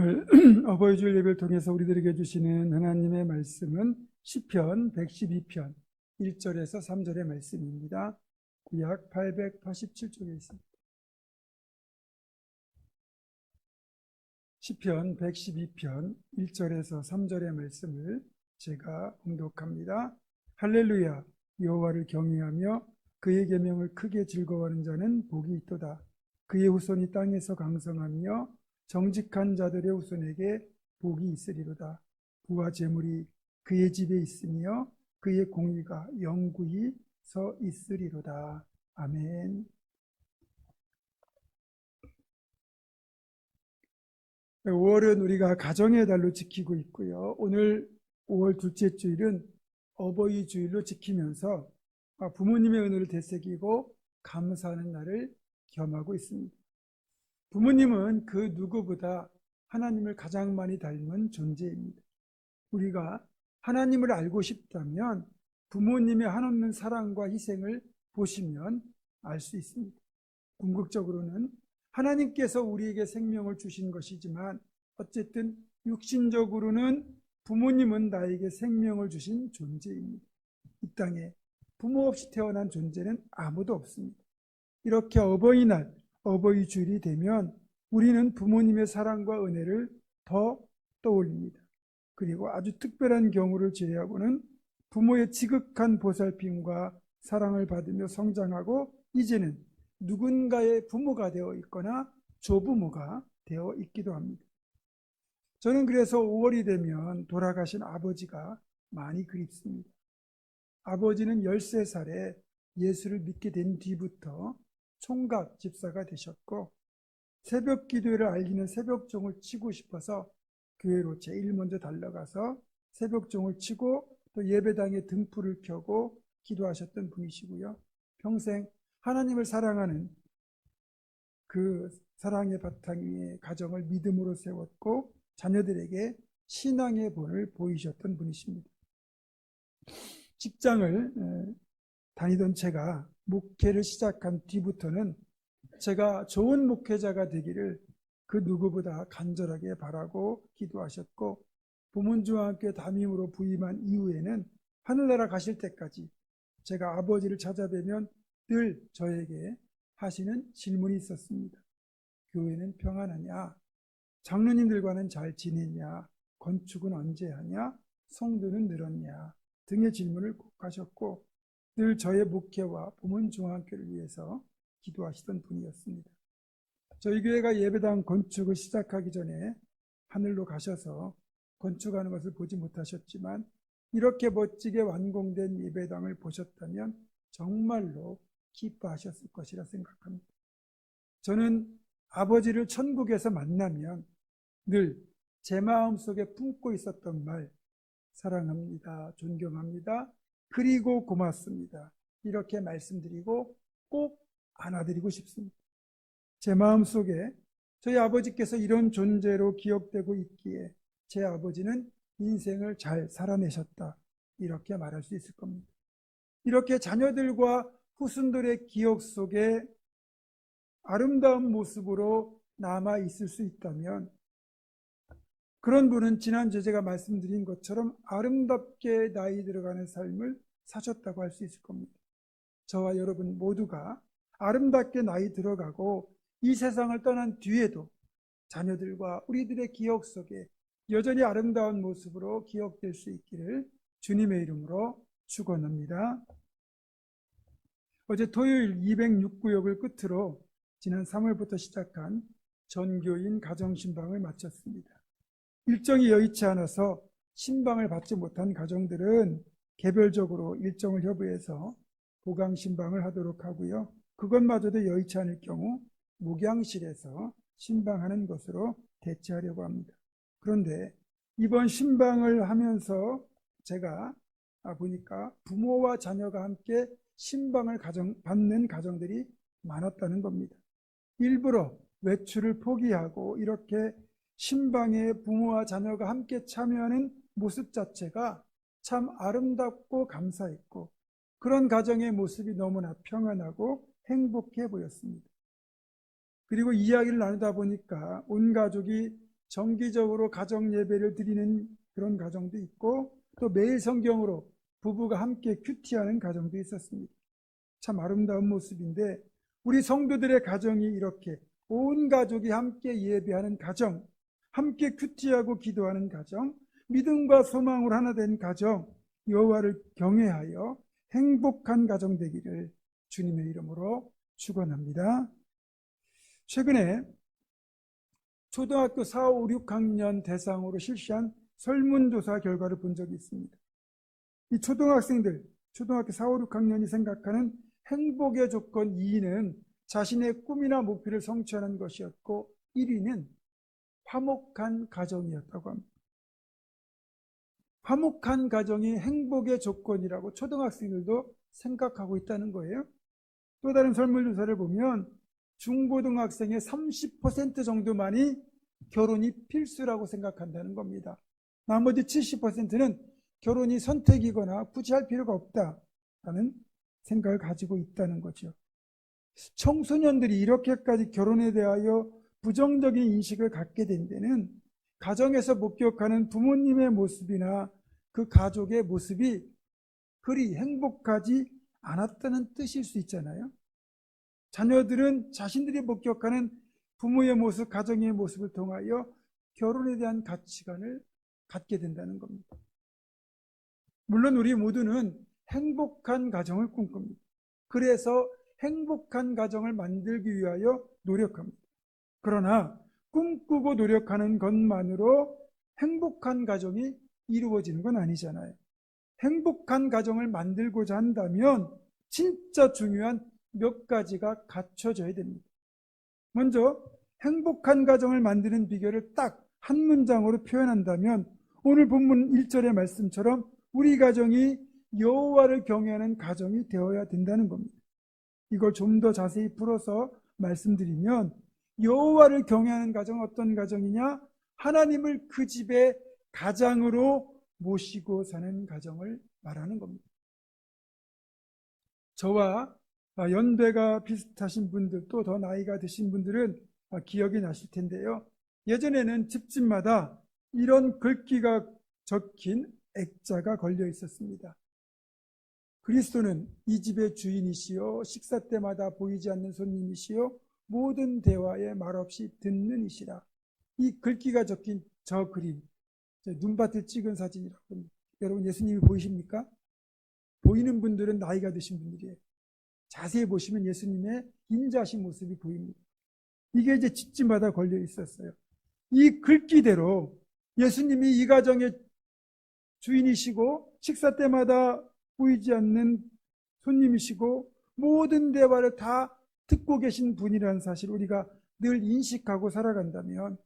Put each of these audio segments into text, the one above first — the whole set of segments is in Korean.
오늘 어버이 주일 예배를 통해서 우리들에게 주시는 하나님의 말씀은 시편 112편 1절에서 3절의 말씀입니다. 구약 887쪽에 있습니다. 시편 112편 1절에서 3절의 말씀을 제가 봉독합니다. 할렐루야, 여호와를 경외하며 그의 계명을 크게 즐거워하는 자는 복이 있도다. 그의 후손이 땅에서 강성하며 정직한 자들의 후손에게 복이 있으리로다. 부와 재물이 그의 집에 있으며 그의 공의가 영구히 서 있으리로다. 아멘. 5월은 우리가 가정의 달로 지키고 있고요. 오늘 5월 둘째 주일은 어버이 주일로 지키면서 부모님의 은혜를 되새기고 감사하는 날을 겸하고 있습니다. 부모님은 그 누구보다 하나님을 가장 많이 닮은 존재입니다. 우리가 하나님을 알고 싶다면 부모님의 한없는 사랑과 희생을 보시면 알 수 있습니다. 궁극적으로는 하나님께서 우리에게 생명을 주신 것이지만 어쨌든 육신적으로는 부모님은 나에게 생명을 주신 존재입니다. 이 땅에 부모 없이 태어난 존재는 아무도 없습니다. 이렇게 어버이날, 어버이 주일이 되면 우리는 부모님의 사랑과 은혜를 더 떠올립니다. 그리고 아주 특별한 경우를 제외하고는 부모의 지극한 보살핌과 사랑을 받으며 성장하고 이제는 누군가의 부모가 되어 있거나 조부모가 되어 있기도 합니다. 저는 그래서 5월이 되면 돌아가신 아버지가 많이 그립습니다. 아버지는 13살에 예수를 믿게 된 뒤부터 총각 집사가 되셨고 새벽 기도회를 알리는 새벽종을 치고 싶어서 교회로 제일 먼저 달려가서 새벽종을 치고 또 예배당에 등불을 켜고 기도하셨던 분이시고요. 평생 하나님을 사랑하는 그 사랑의 바탕 위에 가정을 믿음으로 세웠고 자녀들에게 신앙의 본을 보이셨던 분이십니다. 직장을 다니던 제가 목회를 시작한 뒤부터는 제가 좋은 목회자가 되기를 그 누구보다 간절하게 바라고 기도하셨고 보문중앙교회 담임으로 부임한 이후에는 하늘나라 가실 때까지 제가 아버지를 찾아뵈면 늘 저에게 하시는 질문이 있었습니다. 교회는 평안하냐? 장로님들과는 잘 지내냐? 건축은 언제 하냐? 성도는 늘었냐? 등의 질문을 꼭 하셨고 늘 저의 목회와 보문중앙교회를 위해서 기도하시던 분이었습니다. 저희 교회가 예배당 건축을 시작하기 전에 하늘로 가셔서 건축하는 것을 보지 못하셨지만 이렇게 멋지게 완공된 예배당을 보셨다면 정말로 기뻐하셨을 것이라 생각합니다. 저는 아버지를 천국에서 만나면 늘 제 마음속에 품고 있었던 말, 사랑합니다, 존경합니다, 그리고 고맙습니다, 이렇게 말씀드리고 꼭 안아드리고 싶습니다. 제 마음속에 저희 아버지께서 이런 존재로 기억되고 있기에 제 아버지는 인생을 잘 살아내셨다, 이렇게 말할 수 있을 겁니다. 이렇게 자녀들과 후손들의 기억 속에 아름다운 모습으로 남아 있을 수 있다면 그런 분은 지난주에 제가 말씀드린 것처럼 아름답게 나이 들어가는 삶을 사셨다고 할 수 있을 겁니다. 저와 여러분 모두가 아름답게 나이 들어가고 이 세상을 떠난 뒤에도 자녀들과 우리들의 기억 속에 여전히 아름다운 모습으로 기억될 수 있기를 주님의 이름으로 축원합니다. 어제 토요일 206구역을 끝으로 지난 3월부터 시작한 전교인 가정신방을 마쳤습니다. 일정이 여의치 않아서 신방을 받지 못한 가정들은 개별적으로 일정을 협의해서 보강신방을 하도록 하고요. 그것마저도 여의치 않을 경우 목양실에서 신방하는 것으로 대체하려고 합니다. 그런데 이번 신방을 하면서 제가 보니까 부모와 자녀가 함께 신방을 받는 가정들이 많았다는 겁니다. 일부러 외출을 포기하고 이렇게 신방에 부모와 자녀가 함께 참여하는 모습 자체가 참 아름답고 감사했고 그런 가정의 모습이 너무나 평안하고 행복해 보였습니다. 그리고 이야기를 나누다 보니까 온 가족이 정기적으로 가정 예배를 드리는 그런 가정도 있고, 또 매일 성경으로 부부가 함께 큐티하는 가정도 있었습니다. 참 아름다운 모습인데, 우리 성도들의 가정이 이렇게 온 가족이 함께 예배하는 가정, 함께 큐티하고 기도하는 가정, 믿음과 소망으로 하나 된 가정, 여호와를 경외하여 행복한 가정 되기를 주님의 이름으로 축원합니다. 최근에 초등학교 4, 5, 6학년 대상으로 실시한 설문조사 결과를 본 적이 있습니다. 이 초등학생들, 초등학교 4, 5, 6학년이 생각하는 행복의 조건 2위는 자신의 꿈이나 목표를 성취하는 것이었고, 1위는 화목한 가정이었다고 합니다. 화목한 가정이 행복의 조건이라고 초등학생들도 생각하고 있다는 거예요. 또 다른 설문조사를 보면 중고등학생의 30% 정도만이 결혼이 필수라고 생각한다는 겁니다. 나머지 70%는 결혼이 선택이거나 굳이 할 필요가 없다라는 생각을 가지고 있다는 거죠. 청소년들이 이렇게까지 결혼에 대하여 부정적인 인식을 갖게 된 데는 가정에서 목격하는 부모님의 모습이나 그 가족의 모습이 그리 행복하지 않았다는 뜻일 수 있잖아요. 자녀들은 자신들이 목격하는 부모의 모습, 가정의 모습을 통하여 결혼에 대한 가치관을 갖게 된다는 겁니다. 물론 우리 모두는 행복한 가정을 꿈꿉니다. 그래서 행복한 가정을 만들기 위하여 노력합니다. 그러나 꿈꾸고 노력하는 것만으로 행복한 가정이 이루어지는 건 아니잖아요. 행복한 가정을 만들고자 한다면 진짜 중요한 몇 가지가 갖춰져야 됩니다. 먼저 행복한 가정을 만드는 비결을 딱 한 문장으로 표현한다면 오늘 본문 1절의 말씀처럼 우리 가정이 여호와를 경외하는 가정이 되어야 된다는 겁니다. 이걸 좀 더 자세히 풀어서 말씀드리면 여호와를 경외하는 가정은 어떤 가정이냐? 하나님을 그 집의 가장으로 모시고 사는 가정을 말하는 겁니다. 저와 연배가 비슷하신 분들, 또 더 나이가 드신 분들은 기억이 나실 텐데요. 예전에는 집집마다 이런 글귀가 적힌 액자가 걸려 있었습니다. 그리스도는 이 집의 주인이시요, 식사 때마다 보이지 않는 손님이시요, 모든 대화에 말없이 듣는 이시라. 이 글귀가 적힌 저 그림, 눈밭을 찍은 사진이라고 합니다. 여러분, 예수님이 보이십니까? 보이는 분들은 나이가 드신 분들이에요. 자세히 보시면 예수님의 인자하신 모습이 보입니다. 이게 이제 집집마다 걸려 있었어요. 이 글귀대로 예수님이 이 가정의 주인이시고 식사 때마다 보이지 않는 손님이시고 모든 대화를 다 듣고 계신 분이라는 사실을 우리가 늘 인식하고 살아간다면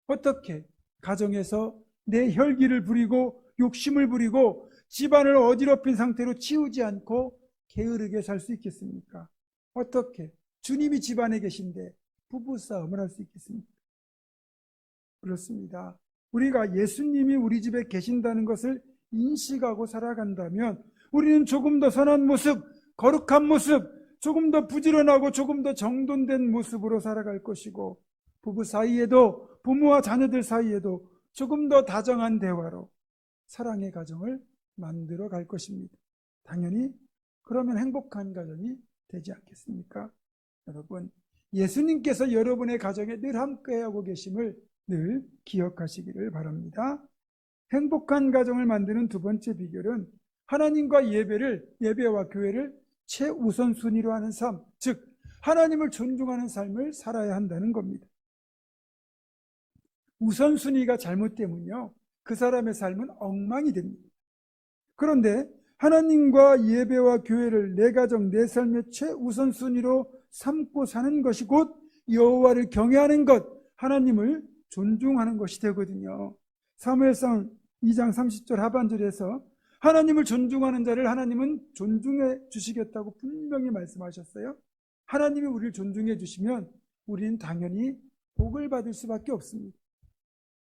어떻게 가정에서 내 혈기를 부리고 욕심을 부리고 집안을 어지럽힌 상태로 치우지 않고 게으르게 살 수 있겠습니까? 어떻게 주님이 집안에 계신데 부부싸움을 할 수 있겠습니까? 그렇습니다. 우리가 예수님이 우리 집에 계신다는 것을 인식하고 살아간다면 우리는 조금 더 선한 모습, 거룩한 모습, 조금 더 부지런하고 조금 더 정돈된 모습으로 살아갈 것이고, 부부 사이에도, 부모와 자녀들 사이에도 조금 더 다정한 대화로 사랑의 가정을 만들어 갈 것입니다. 당연히 그러면 행복한 가정이 되지 않겠습니까? 여러분, 예수님께서 여러분의 가정에 늘 함께하고 계심을 늘 기억하시기를 바랍니다. 행복한 가정을 만드는 두 번째 비결은 하나님과 예배와 교회를 최우선순위로 하는 삶, 즉 하나님을 존중하는 삶을 살아야 한다는 겁니다. 우선순위가 잘못되면요, 그 사람의 삶은 엉망이 됩니다. 그런데 하나님과 예배와 교회를 내 가정, 내 삶의 최우선순위로 삼고 사는 것이 곧 여호와를 경외하는 것, 하나님을 존중하는 것이 되거든요. 사무엘상 2장 30절 하반절에서 하나님을 존중하는 자를 하나님은 존중해 주시겠다고 분명히 말씀하셨어요. 하나님이 우리를 존중해 주시면 우리는 당연히 복을 받을 수밖에 없습니다.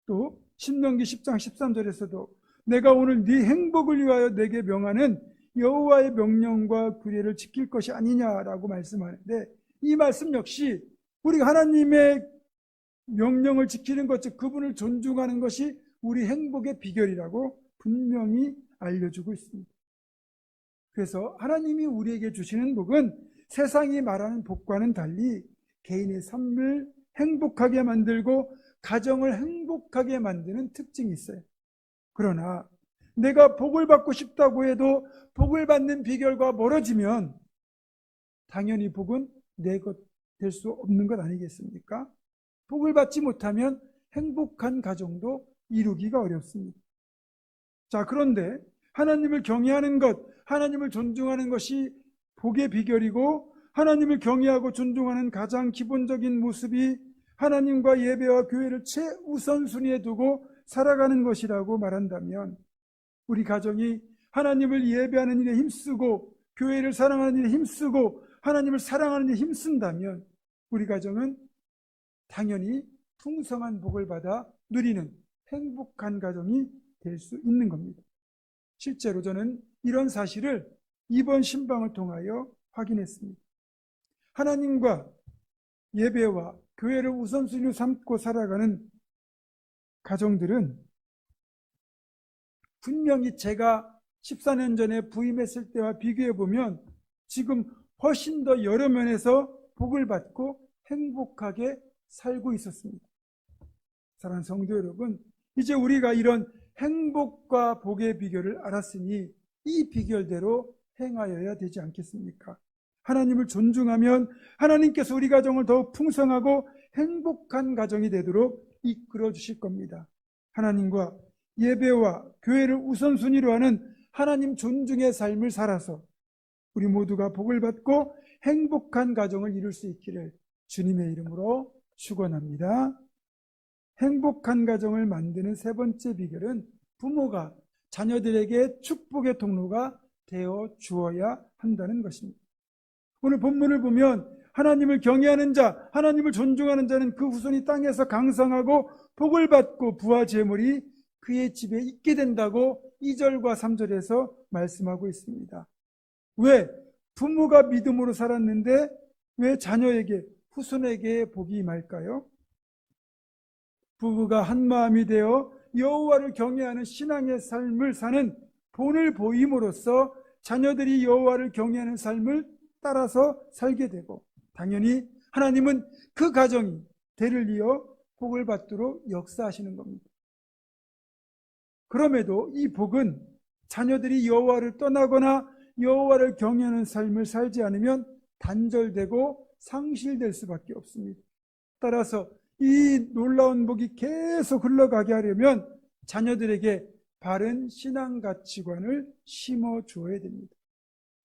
또 신명기 10장 13절에서도 내가 오늘 네 행복을 위하여 내게 명하는 여호와의 명령과 규례를 지킬 것이 아니냐라고 말씀하는데, 이 말씀 역시 우리가 하나님의 명령을 지키는 것, 즉 그분을 존중하는 것이 우리 행복의 비결이라고 분명히 알려주고 있습니다. 그래서 하나님이 우리에게 주시는 복은 세상이 말하는 복과는 달리 개인의 삶을 행복하게 만들고 가정을 행복하게 만드는 특징이 있어요. 그러나 내가 복을 받고 싶다고 해도 복을 받는 비결과 멀어지면 당연히 복은 내 것 될 수 없는 것 아니겠습니까? 복을 받지 못하면 행복한 가정도 이루기가 어렵습니다. 자, 그런데 하나님을 경외하는 것, 하나님을 존중하는 것이 복의 비결이고 하나님을 경외하고 존중하는 가장 기본적인 모습이 하나님과 예배와 교회를 최우선순위에 두고 살아가는 것이라고 말한다면 우리 가정이 하나님을 예배하는 일에 힘쓰고 교회를 사랑하는 일에 힘쓰고 하나님을 사랑하는 일에 힘쓴다면 우리 가정은 당연히 풍성한 복을 받아 누리는 행복한 가정이 될 수 있는 겁니다. 실제로 저는 이런 사실을 이번 신방을 통하여 확인했습니다. 하나님과 예배와 교회를 우선순위로 삼고 살아가는 가정들은 분명히 제가 14년 전에 부임했을 때와 비교해 보면 지금 훨씬 더 여러 면에서 복을 받고 행복하게 살고 있었습니다. 사랑하는 성도 여러분, 이제 우리가 이런 행복과 복의 비결을 알았으니 이 비결대로 행하여야 되지 않겠습니까? 하나님을 존중하면 하나님께서 우리 가정을 더욱 풍성하고 행복한 가정이 되도록 이끌어 주실 겁니다. 하나님과 예배와 교회를 우선순위로 하는 하나님 존중의 삶을 살아서 우리 모두가 복을 받고 행복한 가정을 이룰 수 있기를 주님의 이름으로 축원합니다. 행복한 가정을 만드는 세 번째 비결은 부모가 자녀들에게 축복의 통로가 되어 주어야 한다는 것입니다. 오늘 본문을 보면 하나님을 경외하는 자, 하나님을 존중하는 자는 그 후손이 땅에서 강성하고 복을 받고 부와 재물이 그의 집에 있게 된다고 2절과 3절에서 말씀하고 있습니다. 왜? 부모가 믿음으로 살았는데 왜 자녀에게, 후손에게 복이 임할까요? 부부가 한마음이 되어 여호와를 경외하는 신앙의 삶을 사는 본을 보임으로써 자녀들이 여호와를 경외하는 삶을 따라서 살게 되고 당연히 하나님은 그 가정이 대를 이어 복을 받도록 역사하시는 겁니다. 그럼에도 이 복은 자녀들이 여호와를 떠나거나 여호와를 경외하는 삶을 살지 않으면 단절되고 상실될 수밖에 없습니다. 따라서 이 놀라운 복이 계속 흘러가게 하려면 자녀들에게 바른 신앙 가치관을 심어 주어야 됩니다.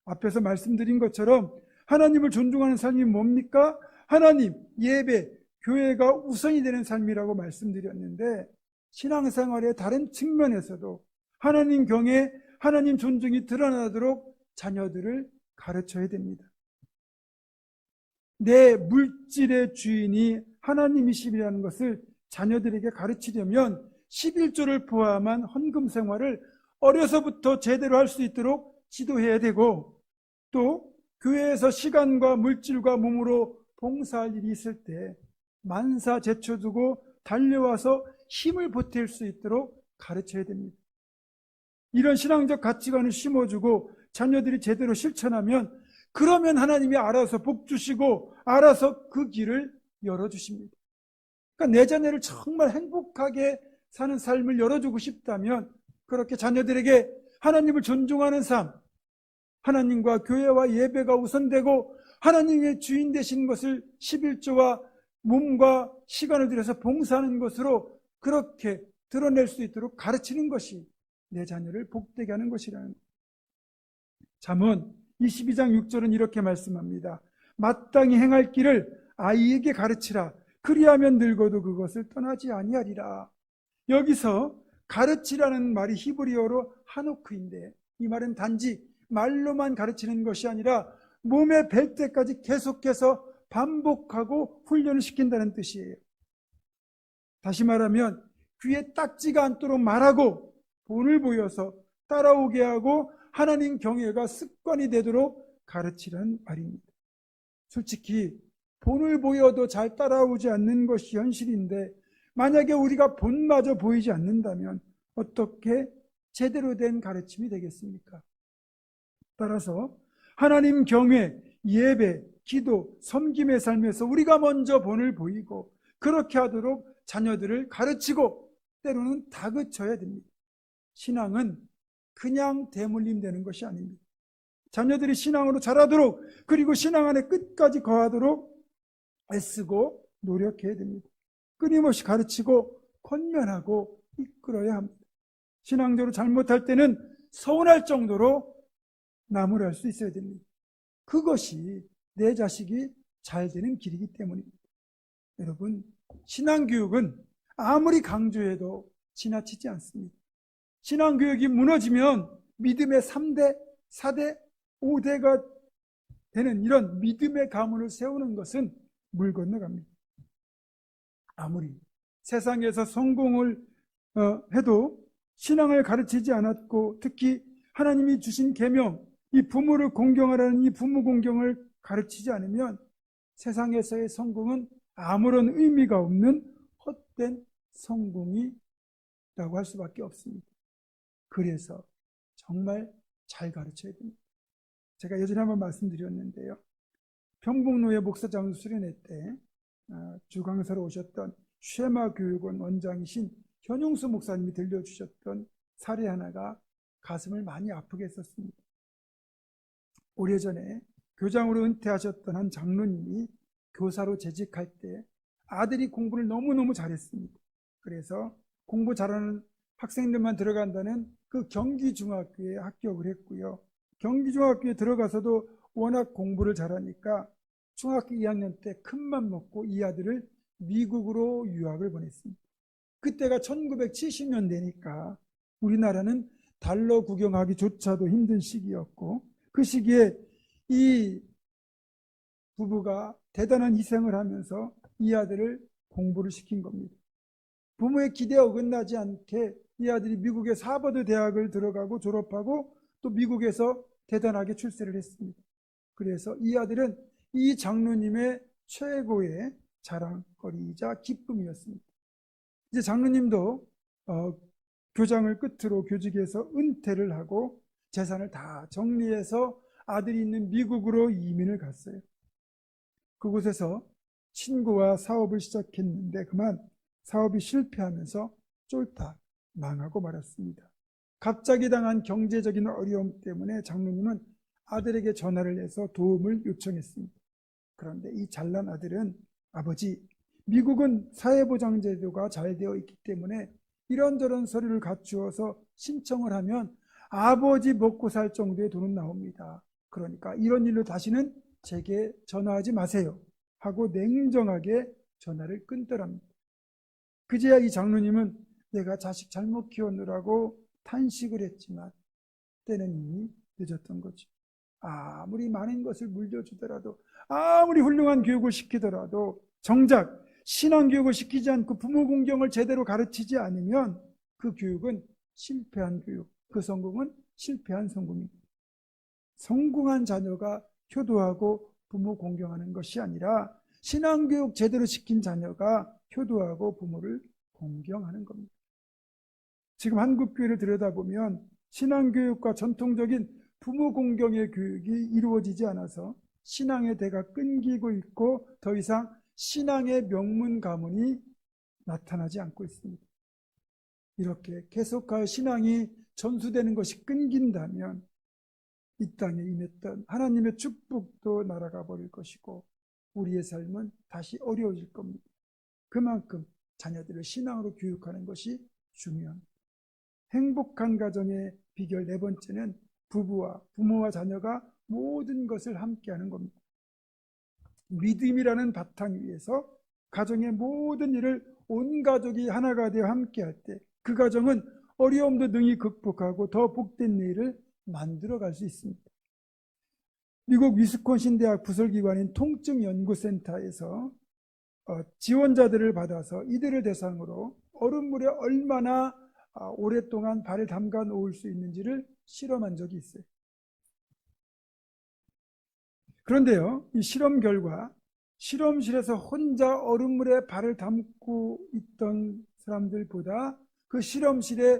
앞에서 말씀드린 것처럼 하나님을 존중하는 삶이 뭡니까? 하나님, 예배, 교회가 우선이 되는 삶이라고 말씀드렸는데 신앙생활의 다른 측면에서도 하나님 경외, 하나님 존중이 드러나도록 자녀들을 가르쳐야 됩니다. 내 물질의 주인이 하나님이시라는 것을 자녀들에게 가르치려면 11조를 포함한 헌금 생활을 어려서부터 제대로 할 수 있도록 지도해야 되고 또 교회에서 시간과 물질과 몸으로 봉사할 일이 있을 때 만사 제쳐두고 달려와서 힘을 보탤 수 있도록 가르쳐야 됩니다. 이런 신앙적 가치관을 심어주고 자녀들이 제대로 실천하면 그러면 하나님이 알아서 복 주시고 알아서 그 길을 열어주십니다. 그러니까 내 자녀를 정말 행복하게 사는 삶을 열어주고 싶다면 그렇게 자녀들에게 하나님을 존중하는 삶, 하나님과 교회와 예배가 우선되고 하나님의 주인 되신 것을 11조와 몸과 시간을 들여서 봉사하는 것으로 그렇게 드러낼 수 있도록 가르치는 것이 내 자녀를 복되게 하는 것이라는 것. 잠언 22장 6절은 이렇게 말씀합니다. 마땅히 행할 길을 아이에게 가르치라. 그리하면 늙어도 그것을 떠나지 아니하리라. 여기서 가르치라는 말이 히브리어로 하노크인데 이 말은 단지 말로만 가르치는 것이 아니라 몸에 뵐 때까지 계속해서 반복하고 훈련을 시킨다는 뜻이에요. 다시 말하면 귀에 딱지가 않도록 말하고 본을 보여서 따라오게 하고 하나님 경외가 습관이 되도록 가르치라는 말입니다. 솔직히 본을 보여도 잘 따라오지 않는 것이 현실인데 만약에 우리가 본마저 보이지 않는다면 어떻게 제대로 된 가르침이 되겠습니까? 따라서 하나님 경외, 예배, 기도, 섬김의 삶에서 우리가 먼저 본을 보이고 그렇게 하도록 자녀들을 가르치고 때로는 다그쳐야 됩니다. 신앙은 그냥 대물림 되는 것이 아닙니다. 자녀들이 신앙으로 자라도록 그리고 신앙 안에 끝까지 거하도록 애쓰고 노력해야 됩니다. 끊임없이 가르치고 권면하고 이끌어야 합니다. 신앙적으로 잘못할 때는 서운할 정도로 나무랄 수 있어야 됩니다. 그것이 내 자식이 잘 되는 길이기 때문입니다. 여러분, 신앙교육은 아무리 강조해도 지나치지 않습니다. 신앙교육이 무너지면 믿음의 3대, 4대, 5대가 되는 이런 믿음의 가문을 세우는 것은 물 건너갑니다. 아무리 세상에서 성공을 해도 신앙을 가르치지 않았고 특히 하나님이 주신 계명, 이 부모를 공경하라는 이 부모 공경을 가르치지 않으면 세상에서의 성공은 아무런 의미가 없는 헛된 성공이라고 할 수밖에 없습니다. 그래서 정말 잘 가르쳐야 됩니다. 제가 예전에 한번 말씀드렸는데요. 평북로의 목사장 수련회 때 주강사로 오셨던 쉐마 교육원 원장이신 현용수 목사님이 들려주셨던 사례 하나가 가슴을 많이 아프게 했었습니다. 오래전에 교장으로 은퇴하셨던 한 장로님이 교사로 재직할 때 아들이 공부를 너무너무 잘했습니다. 그래서 공부 잘하는 학생들만 들어간다는 그 경기중학교에 합격을 했고요. 경기중학교에 들어가서도 워낙 공부를 잘하니까 중학교 2학년 때 큰맘 먹고 이 아들을 미국으로 유학을 보냈습니다. 그때가 1970년대니까 우리나라는 달러 구경하기조차도 힘든 시기였고 그 시기에 이 부부가 대단한 희생을 하면서 이 아들을 공부를 시킨 겁니다. 부모의 기대에 어긋나지 않게 이 아들이 미국의 하버드 대학을 들어가고 졸업하고 또 미국에서 대단하게 출세를 했습니다. 그래서 이 아들은 이 장로님의 최고의 자랑거리이자 기쁨이었습니다. 이제 장로님도 교장을 끝으로 교직에서 은퇴를 하고 재산을 다 정리해서 아들이 있는 미국으로 이민을 갔어요. 그곳에서 친구와 사업을 시작했는데 그만 사업이 실패하면서 쫄딱 망하고 말았습니다. 갑자기 당한 경제적인 어려움 때문에 장로님은 아들에게 전화를 해서 도움을 요청했습니다. 그런데 이 잘난 아들은 아버지, 미국은 사회보장제도가 잘 되어 있기 때문에 이런저런 서류를 갖추어서 신청을 하면 아버지 먹고 살 정도의 돈은 나옵니다. 그러니까 이런 일로 다시는 제게 전화하지 마세요 하고 냉정하게 전화를 끊더랍니다. 그제야 이 장로님은 내가 자식 잘못 키웠느라고 탄식을 했지만 때는 이미 늦었던 거죠. 아무리 많은 것을 물려주더라도 아무리 훌륭한 교육을 시키더라도 정작 신앙교육을 시키지 않고 부모 공경을 제대로 가르치지 않으면 그 교육은 실패한 교육, 그 성공은 실패한 성공입니다. 성공한 자녀가 효도하고 부모 공경하는 것이 아니라 신앙교육 제대로 시킨 자녀가 효도하고 부모를 공경하는 겁니다. 지금 한국교회를 들여다보면 신앙교육과 전통적인 부모 공경의 교육이 이루어지지 않아서 신앙의 대가 끊기고 있고 더 이상 신앙의 명문 가문이 나타나지 않고 있습니다. 이렇게 계속하여 신앙이 전수되는 것이 끊긴다면 이 땅에 임했던 하나님의 축복도 날아가 버릴 것이고 우리의 삶은 다시 어려워질 겁니다. 그만큼 자녀들을 신앙으로 교육하는 것이 중요합니다. 행복한 가정의 비결 네 번째는 부모와 자녀가 모든 것을 함께하는 겁니다. 믿음이라는 바탕 위에서 가정의 모든 일을 온 가족이 하나가 되어 함께할 때 그 가정은 어려움도 능히 극복하고 더 복된 내일을 만들어갈 수 있습니다. 미국 위스콘신 대학 부설기관인 통증연구센터에서 지원자들을 받아서 이들을 대상으로 얼음물에 얼마나 오랫동안 발을 담가 놓을 수 있는지를 실험한 적이 있어요. 그런데요, 이 실험 결과 실험실에서 혼자 얼음물에 발을 담고 있던 사람들보다 그 실험실에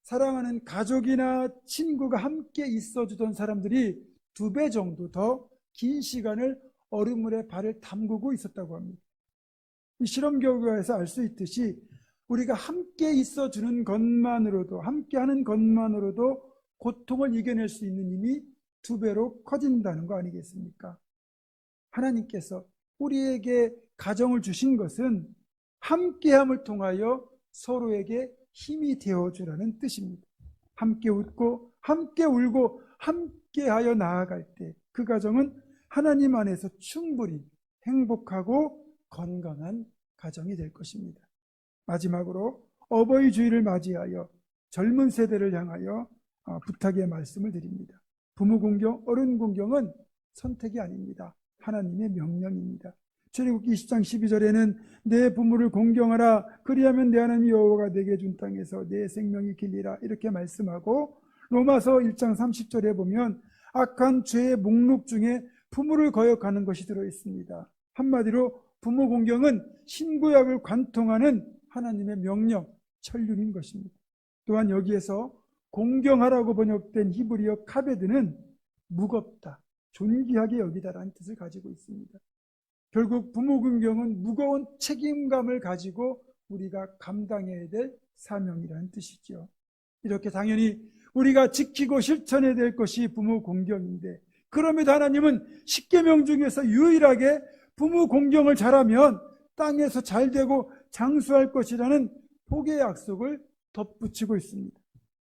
사랑하는 가족이나 친구가 함께 있어주던 사람들이 2배 정도 더 긴 시간을 얼음물에 발을 담그고 있었다고 합니다. 이 실험 결과에서 알 수 있듯이 우리가 함께 있어주는 것만으로도, 함께 하는 것만으로도 고통을 이겨낼 수 있는 힘이 2배로 커진다는 거 아니겠습니까? 하나님께서 우리에게 가정을 주신 것은 함께함을 통하여 서로에게 힘이 되어주라는 뜻입니다. 함께 웃고 함께 울고 함께하여 나아갈 때 그 가정은 하나님 안에서 충분히 행복하고 건강한 가정이 될 것입니다. 마지막으로 어버이 주일을 맞이하여 젊은 세대를 향하여 부탁의 말씀을 드립니다. 부모 공경, 어른 공경은 선택이 아닙니다. 하나님의 명령입니다. 출애굽기 20장 12절에는 내 부모를 공경하라 그리하면 내 하나님 여호와가 내게 준 땅에서 내 생명이 길리라 이렇게 말씀하고, 로마서 1장 30절에 보면 악한 죄의 목록 중에 부모를 거역하는 것이 들어있습니다. 한마디로 부모 공경은 신구약을 관통하는 하나님의 명령, 천륜인 것입니다. 또한 여기에서 공경하라고 번역된 히브리어 카베드는 무겁다, 존귀하게 여기다라는 뜻을 가지고 있습니다. 결국 부모 공경은 무거운 책임감을 가지고 우리가 감당해야 될 사명이라는 뜻이죠. 이렇게 당연히 우리가 지키고 실천해야 될 것이 부모 공경인데, 그럼에도 하나님은 10계명 중에서 유일하게 부모 공경을 잘하면 땅에서 잘되고 장수할 것이라는 복의 약속을 덧붙이고 있습니다.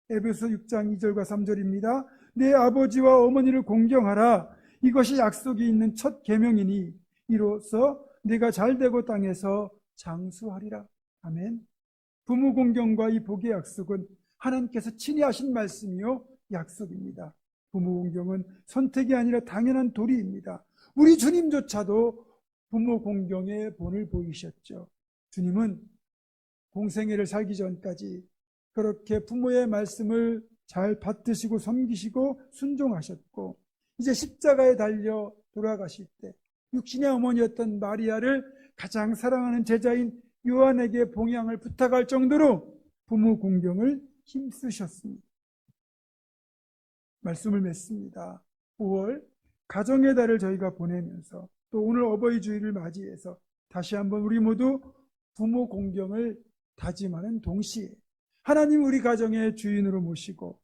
에베소 6장 2절과 3절입니다. 내 아버지와 어머니를 공경하라. 이것이 약속이 있는 첫 계명이니 이로써 네가 잘되고 땅에서 장수하리라. 아멘. 부모 공경과 이 복의 약속은 하나님께서 친히 하신 말씀이요 약속입니다. 부모 공경은 선택이 아니라 당연한 도리입니다. 우리 주님조차도 부모 공경의 본을 보이셨죠. 주님은 공생애를 살기 전까지 그렇게 부모의 말씀을 잘 받드시고 섬기시고 순종하셨고, 이제 십자가에 달려 돌아가실 때 육신의 어머니였던 마리아를 가장 사랑하는 제자인 요한에게 봉양을 부탁할 정도로 부모 공경을 힘쓰셨습니다. 말씀을 맺습니다. 5월 가정의 달을 저희가 보내면서 또 오늘 어버이 주일을 맞이해서 다시 한번 우리 모두 부모 공경을 다짐하는 동시에 하나님 우리 가정의 주인으로 모시고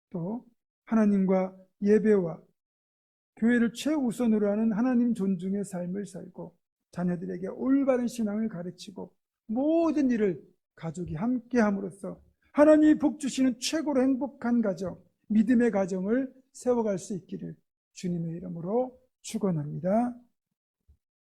또 하나님과 예배와 교회를 최우선으로 하는 하나님 존중의 삶을 살고 자녀들에게 올바른 신앙을 가르치고 모든 일을 가족이 함께 함으로써 하나님이 복 주시는 최고로 행복한 가정, 믿음의 가정을 세워갈 수 있기를 주님의 이름으로 축원합니다.